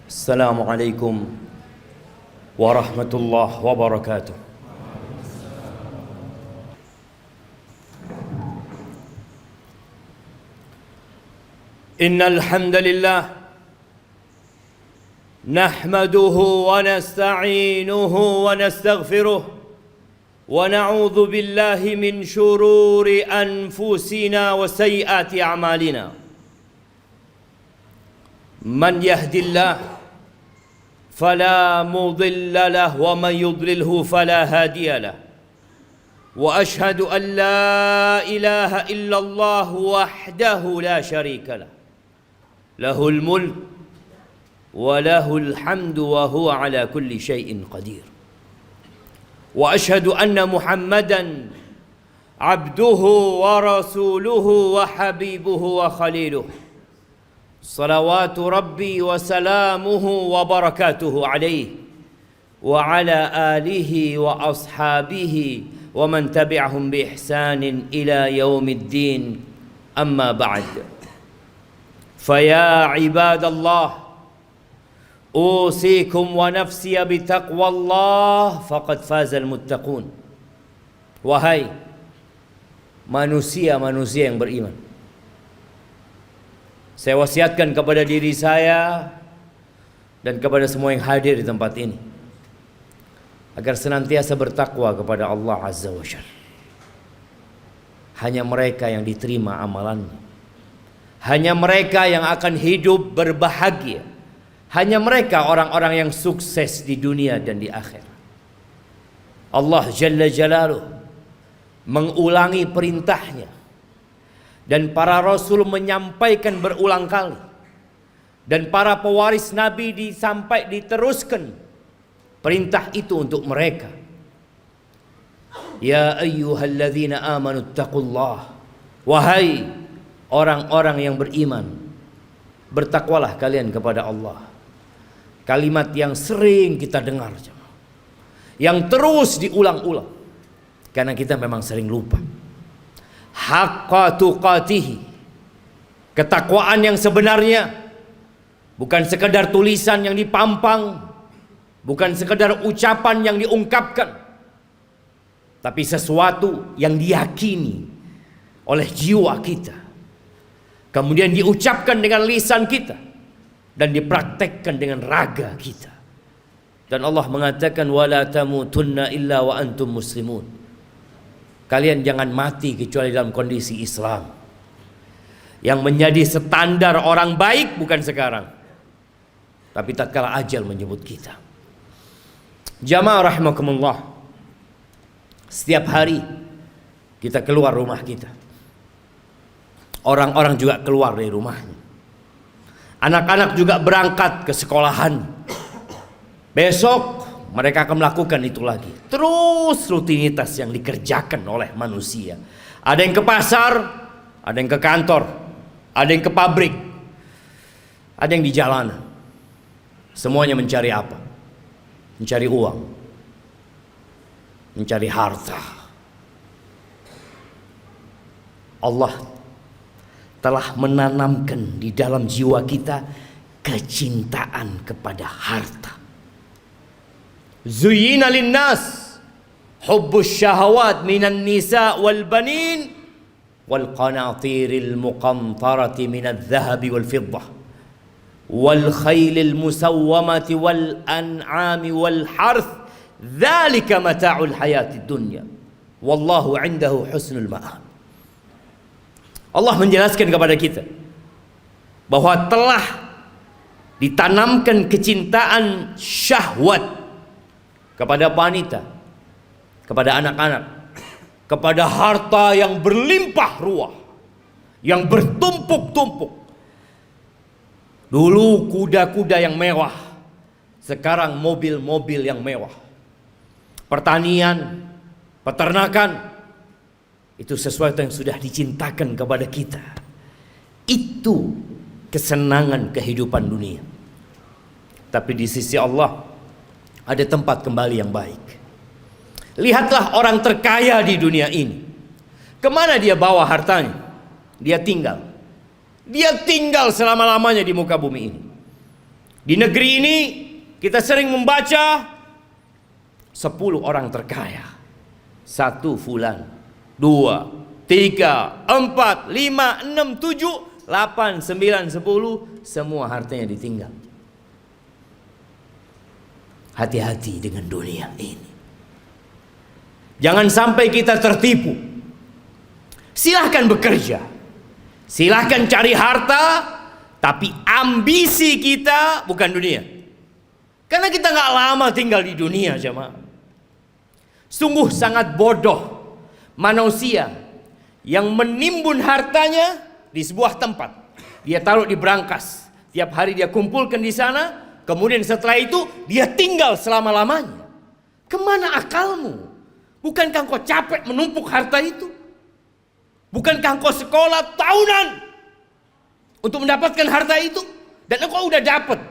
Assalamualaikum warahmatullahi wabarakatuh. Innal hamdalillah nahmaduhu wa nasta'inuhu wa nastaghfiruh wa na'udzu billahi min shururi anfusina wa sayyiati a'malina. Man yahdillahu فلا مضل له ومن يضلله فلا هادي له وأشهد أن لا إله إلا الله وحده لا شريك له له الملك وله الحمد وهو على كل شيء قدير وأشهد أن محمدا عبده ورسوله وحبيبه وخليله صلوات ربي وسلامه وبركاته عليه وعلى آله وأصحابه ومن تبعهم بإحسان إلى يوم الدين أما بعد فيا عباد الله أوصيكم ونفسي بتقوى الله فقد فاز المتقون. Wahai manusia-manusia yang beriman, saya wasiatkan kepada diri saya dan kepada semua yang hadir di tempat ini agar senantiasa bertakwa kepada Allah Azza wa Jalla. Hanya mereka yang diterima amalannya, hanya mereka yang akan hidup berbahagia, hanya mereka orang-orang yang sukses di dunia dan di akhirat. Allah Jalla Jalaluh mengulangi perintahnya, dan para rasul menyampaikan berulang kali, dan para pewaris Nabi diteruskan perintah itu untuk mereka. Ya ayyuhalladzina amanu taqullah, wahai orang-orang yang beriman, bertakwalah kalian kepada Allah. Kalimat yang sering kita dengar, yang terus diulang-ulang, karena kita memang sering lupa. Haqqa tuqatihi, ketakwaan yang sebenarnya bukan sekedar tulisan yang dipampang, bukan sekedar ucapan yang diungkapkan, tapi sesuatu yang diyakini oleh jiwa kita, kemudian diucapkan dengan lisan kita dan dipraktekkan dengan raga kita. Dan Allah mengatakan wala tamutunna illa wa antum muslimun. Kalian jangan mati kecuali dalam kondisi Islam. Yang menjadi standar orang baik bukan sekarang, tapi tatkala ajal menyebut kita. Jamaah rahimakumullah, setiap hari kita keluar rumah kita, orang-orang juga keluar dari rumahnya, anak-anak juga berangkat ke sekolahan. Besok mereka akan melakukan itu lagi. Terus rutinitas yang dikerjakan oleh manusia. Ada yang ke pasar, ada yang ke kantor, ada yang ke pabrik, ada yang di jalanan. Semuanya mencari apa? Mencari uang, mencari harta. Allah telah menanamkan di dalam jiwa kita kecintaan kepada harta. Zuyyina linnas hubbus syahawat minan nisa wal banin wal qanatiril muqantarati minadh dhahabi wal fiddah wal khaylil musawwamati wal an'ami wal harth dzalika mata'ul hayatid dunya wallahu 'indahu husnul ma'ab. Allah menjelaskan kepada kita bahwa telah ditanamkan kecintaan syahwat kepada wanita, kepada anak-anak, kepada harta yang berlimpah ruah, yang bertumpuk-tumpuk. Dulu kuda-kuda yang mewah, sekarang mobil-mobil yang mewah. Pertanian, peternakan, itu sesuatu yang sudah dicintakan kepada kita. Itu kesenangan kehidupan dunia. Tapi di sisi Allah ada tempat kembali yang baik. Lihatlah orang terkaya di dunia ini. Kemana dia bawa hartanya? Dia tinggal selama-lamanya di muka bumi ini. Di negeri ini kita sering membaca 10 orang terkaya. 1 fulan, 2, 3, 4, 5, 6, 7, 8, 9, 10, semua hartanya ditinggal. Hati-hati dengan dunia ini. Jangan sampai kita tertipu. Silahkan bekerja, silahkan cari harta, tapi ambisi kita bukan dunia. Karena kita nggak lama tinggal di dunia, jemaah. Sungguh sangat bodoh manusia yang menimbun hartanya di sebuah tempat. Dia taruh di brankas, tiap hari dia kumpulkan di sana, kemudian setelah itu dia tinggal selama-lamanya. Kemana akalmu? Bukankah engkau capek menumpuk harta itu? Bukankah engkau sekolah tahunan untuk mendapatkan harta itu? Dan engkau udah dapat.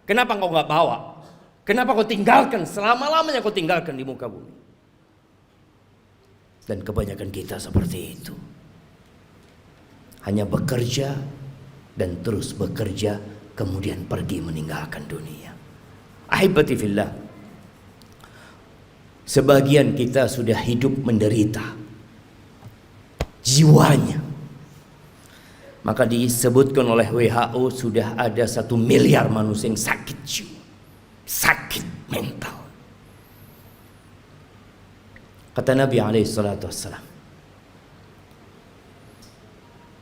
Kenapa engkau nggak bawa? Kenapa kau tinggalkan selama-lamanya, kau tinggalkan di muka bumi? Dan kebanyakan kita seperti itu. Hanya bekerja dan terus bekerja, kemudian pergi meninggalkan dunia. Ahibati fillah, sebagian kita sudah hidup menderita jiwanya. Maka disebutkan oleh WHO sudah ada 1 miliar manusia yang sakit jiwa, sakit mental. Kata Nabi SAW,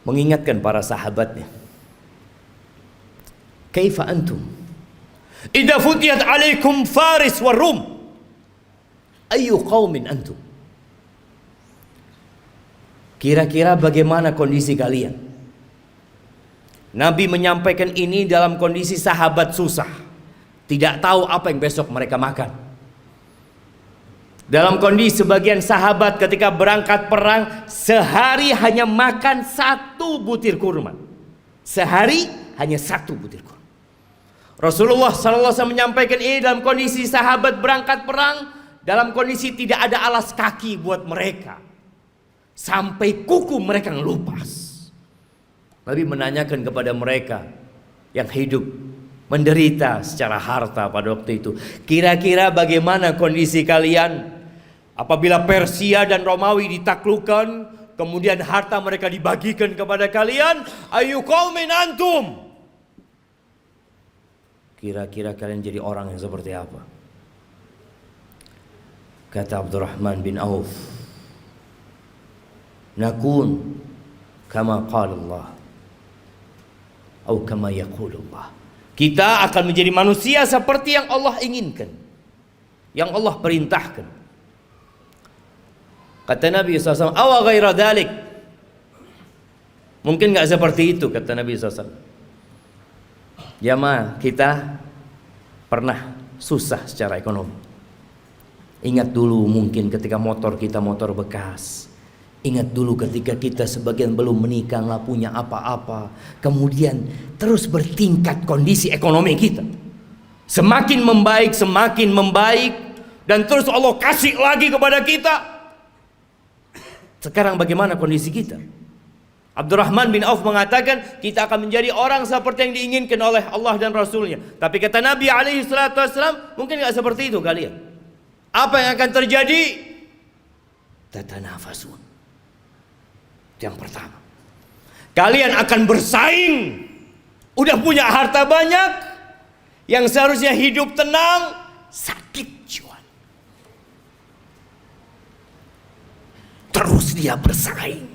mengingatkan para sahabatnya, kaifa antum idza futiyat alaikum Faris wa Rum, ayu qaumin antum? Kira-kira bagaimana kondisi kalian? Nabi menyampaikan ini dalam kondisi sahabat susah, tidak tahu apa yang besok mereka makan. Dalam kondisi sebagian sahabat ketika berangkat perang, sehari hanya makan 1 butir kurma. Sehari hanya 1 butir kurma. Rasulullah SAW menyampaikan ini dalam kondisi sahabat berangkat perang, dalam kondisi tidak ada alas kaki buat mereka, sampai kuku mereka ngelupas. Nabi menanyakan kepada mereka yang hidup menderita secara harta pada waktu itu, kira-kira bagaimana kondisi kalian apabila Persia dan Romawi ditaklukkan, kemudian harta mereka dibagikan kepada kalian? Ayu qaumin antum? Kira-kira kalian jadi orang yang seperti apa? Kata Abdurrahman bin Auf, nakun kama qala Allah atau kama yaqul Allah. Kita akan menjadi manusia seperti yang Allah inginkan, yang Allah perintahkan. Kata Nabi SAW, awa ghaira dhalik, mungkin gak seperti itu, kata Nabi SAW. Jamaah, kita pernah susah secara ekonomi. Ingat dulu mungkin ketika motor kita motor bekas. Ingat dulu ketika kita sebagian belum menikah, nggak punya apa-apa. Kemudian terus bertingkat kondisi ekonomi kita. Semakin membaik. Dan terus Allah kasih lagi kepada kita. Sekarang bagaimana kondisi kita? Abdurrahman bin Auf mengatakan kita akan menjadi orang seperti yang diinginkan oleh Allah dan Rasulnya. Tapi kata Nabi SAW, mungkin nggak seperti itu kalian. Apa yang akan terjadi? Tatanafasun. Yang pertama, kalian akan bersaing. Udah punya harta banyak, yang seharusnya hidup tenang, sakit jiwa. Terus dia bersaing.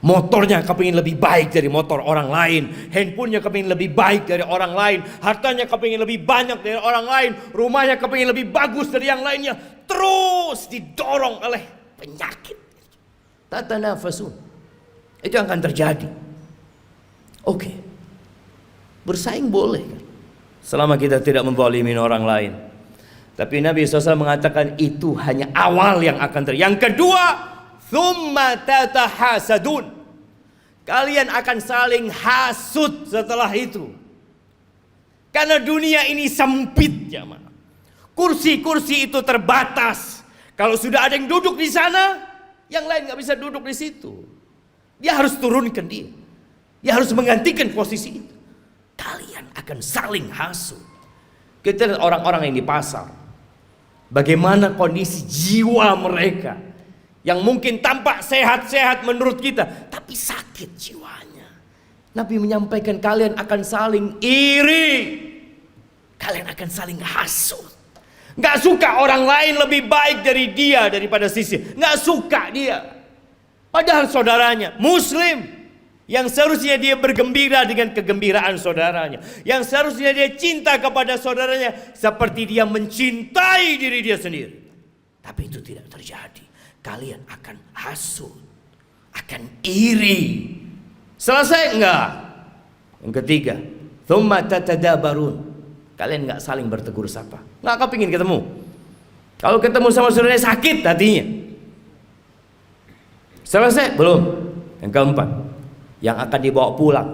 Motornya kepingin lebih baik dari motor orang lain, handphonenya kepingin lebih baik dari orang lain, hartanya kepingin lebih banyak dari orang lain, rumahnya kepingin lebih bagus dari yang lainnya. Terus didorong oleh penyakit. Tatanafasun. Itu yang akan terjadi. Oke. Bersaing boleh kan? Selama kita tidak menzalimi orang lain. Tapi Nabi SAW mengatakan itu hanya awal yang akan terjadi. Yang kedua, thumma tatahasadun. Kalian akan saling hasut setelah itu. Karena dunia ini sempit, jamaah. Kursi-kursi itu terbatas. Kalau sudah ada yang duduk di sana, yang lain nggak bisa duduk di situ. Dia harus turunkan dia. Dia harus menggantikan posisi itu. Kalian akan saling hasut. Kita lihat orang-orang yang di pasar, bagaimana kondisi jiwa mereka yang mungkin tampak sehat-sehat menurut kita, tapi sakit jiwanya. Nabi menyampaikan kalian akan saling iri, kalian akan saling hasut. Gak suka orang lain lebih baik dari dia daripada sisi, gak suka dia. Padahal saudaranya Muslim, yang seharusnya dia bergembira dengan kegembiraan saudaranya, yang seharusnya dia cinta kepada saudaranya seperti dia mencintai diri dia sendiri. Tapi itu tidak terjadi. Kalian akan hasut, akan iri. Selesai enggak? Yang ketiga, thumma tatadabarun. Kalian enggak saling bertegur sapa. Enggak kepingin ketemu. Kalau ketemu sama saudaranya sakit hatinya. Selesai? Belum. Yang keempat, yang akan dibawa pulang,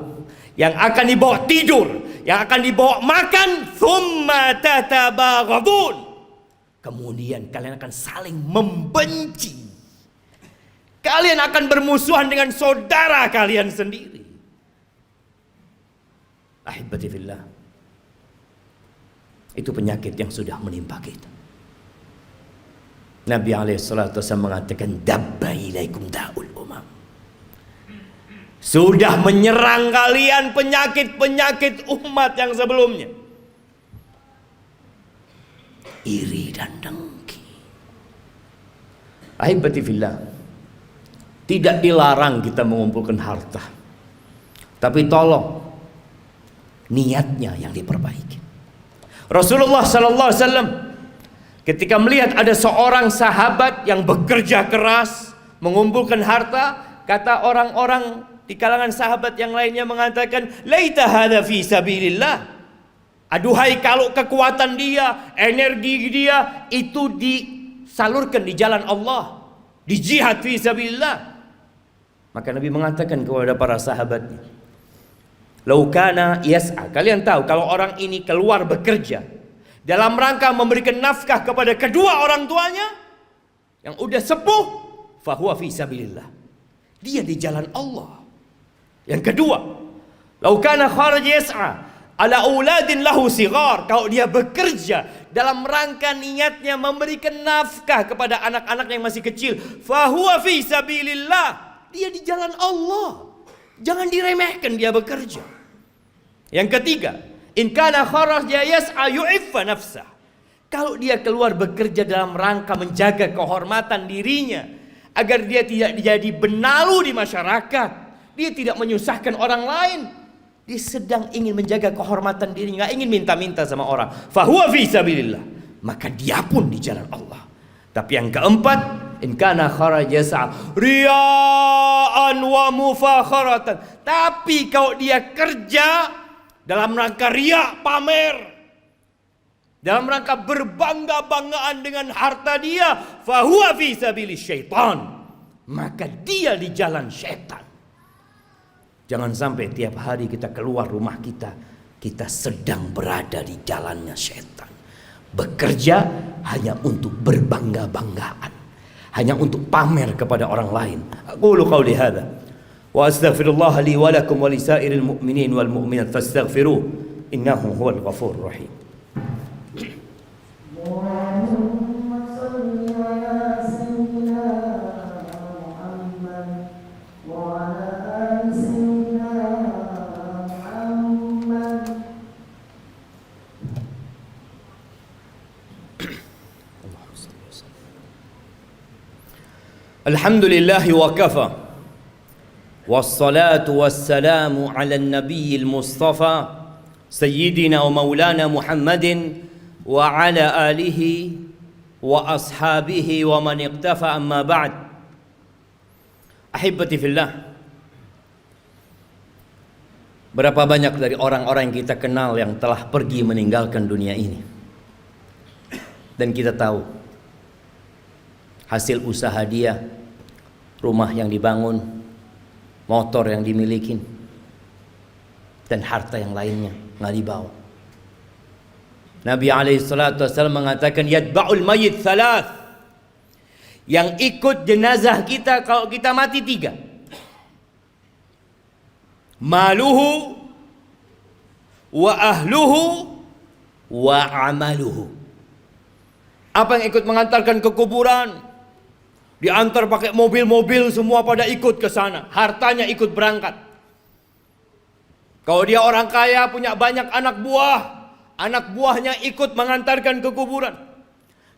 yang akan dibawa tidur, yang akan dibawa makan, thumma tatabaghadun. Kemudian kalian akan saling membenci. Kalian akan bermusuhan dengan saudara kalian sendiri. Ahibati fillah, itu penyakit yang sudah menimpa kita. Nabi alaihissalatu wassalam mengatakan, dabba ilaikum da'ul umam. Sudah menyerang kalian penyakit-penyakit umat yang sebelumnya. Iri dan dengki. Ahibati fillah, tidak dilarang kita mengumpulkan harta, tapi tolong niatnya yang diperbaiki. Rasulullah sallallahu alaihi wasallam ketika melihat ada seorang sahabat yang bekerja keras mengumpulkan harta, kata orang-orang di kalangan sahabat yang lainnya mengatakan, laita hadza fi sabilillah. Aduhai kalau kekuatan dia, energi dia itu disalurkan di jalan Allah, di jihad fi sabilillah. Maka Nabi mengatakan kepada para sahabatnya, lau kana yas'a. Kalian tahu kalau orang ini keluar bekerja dalam rangka memberikan nafkah kepada kedua orang tuanya yang udah sepuh, fahuwa fi sabilillah. Dia di jalan Allah. Yang kedua, lau kana kharaj yas'a ala auladin lahu sigar. Kalau dia bekerja dalam rangka niatnya memberikan nafkah kepada anak-anak yang masih kecil, fahuwa fi sabilillah. Dia di jalan Allah. Jangan diremehkan dia bekerja. Yang ketiga, in kana kharaja yas'a yu'iffa nafsah. Kalau dia keluar bekerja dalam rangka menjaga kehormatan dirinya, agar dia tidak jadi benalu di masyarakat, dia tidak menyusahkan orang lain, dia sedang ingin menjaga kehormatan dirinya, nggak ingin minta-minta sama orang, fahuwa fi sabilillah, maka dia pun di jalan Allah. Tapi yang keempat, in kana kharaja yas'a riya'an wa mufakharatan. Tapi kalau dia kerja dalam rangka riya, pamer, dalam rangka berbangga-banggaan dengan harta dia, fahuwa fi sabilis syaitan, maka dia di jalan syaitan. Jangan sampai tiap hari kita keluar rumah kita, kita sedang berada di jalannya syaitan. Bekerja hanya untuk berbangga-banggaan, hanya untuk pamer kepada orang lain. Aqulu qawli hadza wa astaghfirullah li wa lakum wa lisairil mu'minin wal mu'minat fastaghfiruh innahu huwal ghafurur rahim. Alhamdulillah wa kafa, wassalatu wassalamu ala nabiyil mustafa sayyidina wa maulana Muhammadin wa ala alihi wa ashabihi wa man iqtafa, amma ba'd. Ahibati fillah, berapa banyak dari orang-orang yang kita kenal yang telah pergi meninggalkan dunia ini, dan kita tahu hasil usaha dia, rumah yang dibangun, motor yang dimiliki, dan harta yang lainnya nggak dibawa. Nabi alaihissalatu wassalam mengatakan, yatba'ul mayyit thalath. Yang ikut jenazah kita kalau kita mati 3. Maluhu wa ahluhu wa amaluhu. Apa yang ikut mengantarkan ke kuburan? Diantar pakai mobil-mobil, semua pada ikut ke sana. Hartanya ikut berangkat. Kalau dia orang kaya, punya banyak anak buah, anak buahnya ikut mengantarkan ke kuburan.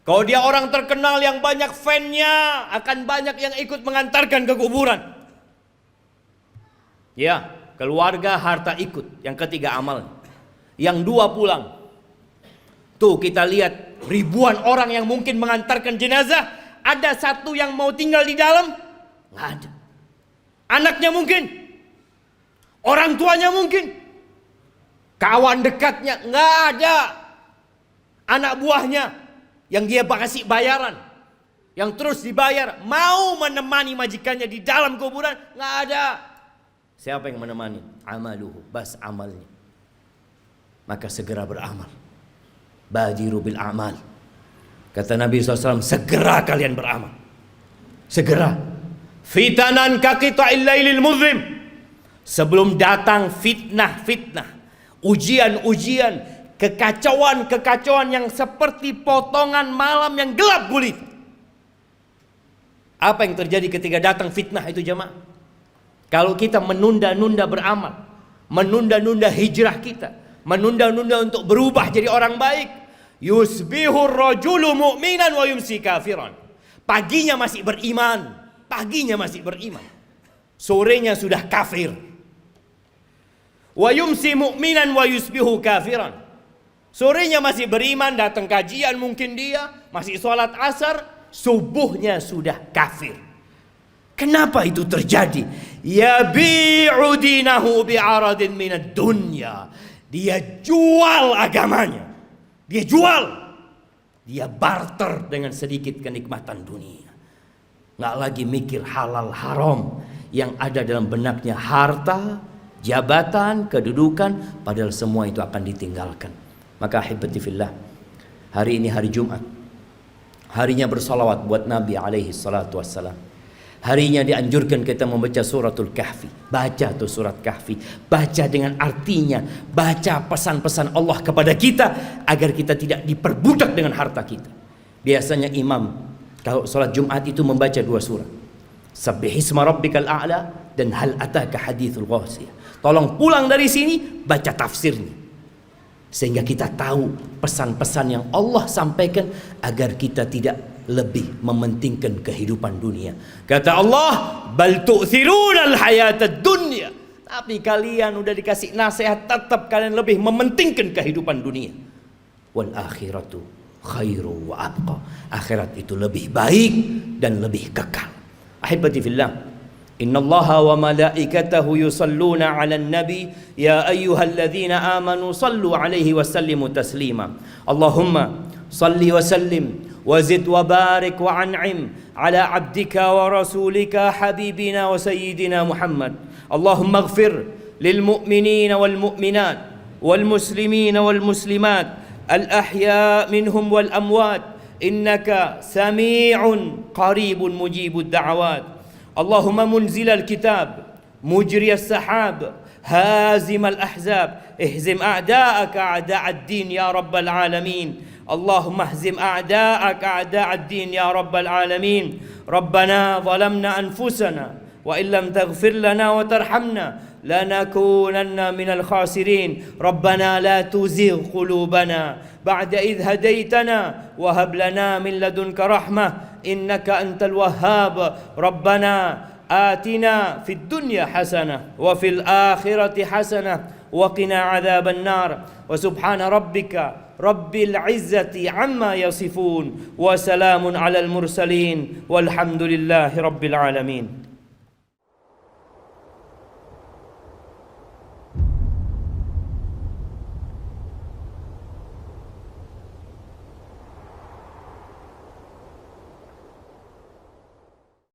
Kalau dia orang terkenal yang banyak fan-nya, akan banyak yang ikut mengantarkan ke kuburan. Ya, keluarga, harta ikut. Yang ketiga amal. Yang dua pulang. Tuh kita lihat ribuan orang yang mungkin mengantarkan jenazah, ada satu yang mau tinggal di dalam? Nggak ada. Anaknya mungkin, orang tuanya mungkin, kawan dekatnya nggak ada. Anak buahnya yang dia kasih bayaran, yang terus dibayar, mau menemani majikannya di dalam kuburan, nggak ada. Siapa yang menemani? Amaluhu, bas amalnya. Maka segera beramal. Badiru bil amal. Kata Nabi SAW, segera kalian beramal. Segera. Fitanan kaqita'il lailil muzlim. Sebelum datang fitnah-fitnah, ujian-ujian, kekacauan-kekacauan yang seperti potongan malam yang gelap gulita. Apa yang terjadi ketika datang fitnah itu jemaah? Kalau kita menunda-nunda beramal, menunda-nunda hijrah kita, menunda-nunda untuk berubah jadi orang baik, yusbihur rajulu mu'minan wa yumsi kafiran. Paginya masih beriman, sorenya sudah kafir. Wa yumsi mu'minan wa yusbihu kafiran. Sorenya masih beriman, datang kajian mungkin dia, masih sholat asar, subuhnya sudah kafir. Kenapa itu terjadi? Yabi'u dinahu bi'aradin minad dunya. Dia jual agamanya. Dia jual. Dia barter dengan sedikit kenikmatan dunia. Nggak lagi mikir halal haram. Yang ada dalam benaknya harta, jabatan, kedudukan. Padahal semua itu akan ditinggalkan. Maka ahibati fillah, hari ini hari Jumat. Harinya bersalawat buat Nabi alaihi salatu wassalam. Harinya dianjurkan kita membaca suratul Kahfi. Baca tuh surat Kahfi. Baca dengan artinya. Baca pesan-pesan Allah kepada kita agar kita tidak diperbudak dengan harta kita. Biasanya imam kalau sholat Jumat itu membaca dua surat. Sabbihisma rabbikal a'la dan hal ataka hadithul ghasiyah. Tolong pulang dari sini baca tafsirnya. Sehingga kita tahu pesan-pesan yang Allah sampaikan agar kita tidak lebih mementingkan kehidupan dunia. Kata Allah, bal tu'thirunal hayatad dunya. Tapi kalian udah dikasih nasihat, tetap kalian lebih mementingkan kehidupan dunia. Wal akhiratu khairu wa abqa. Akhirat itu lebih baik dan lebih kekal. Ahibati fillah, innallaha wa malaikatahu yusalluna 'alan nabi ya ayyuhalladzina amanu sallu 'alaihi wa sallimu taslima. Allahumma salli wa sallim وزد وبارك وأنعم على عبدك ورسولك حبيبنا وسيدنا محمد. اللهم اغفر للمؤمنين والمؤمنات والمسلمين والمسلمات الأحياء منهم والأموات إنك سميع قريب مجيب الدعوات. اللهم منزل الكتاب مجري السحاب هازم الأحزاب اهزم أعداءك أعداء الدين يا رب العالمين. اللهم اهزم أعداءك أعداء الدين يا رب العالمين. ربنا ظلمنا أنفسنا وإن لم تغفر لنا وترحمنا لنكونن من الخاسرين. ربنا لا تزغ قلوبنا بعد إذ هديتنا وهب لنا من لدنك رحمة إنك أنت الوهاب. ربنا آتنا في الدنيا حسنة وفي الآخرة حسنة وقنا عذاب النار. وسبحان ربك رب العزة عما يصفون وسلام على المرسلين والحمد لله رب العالمين.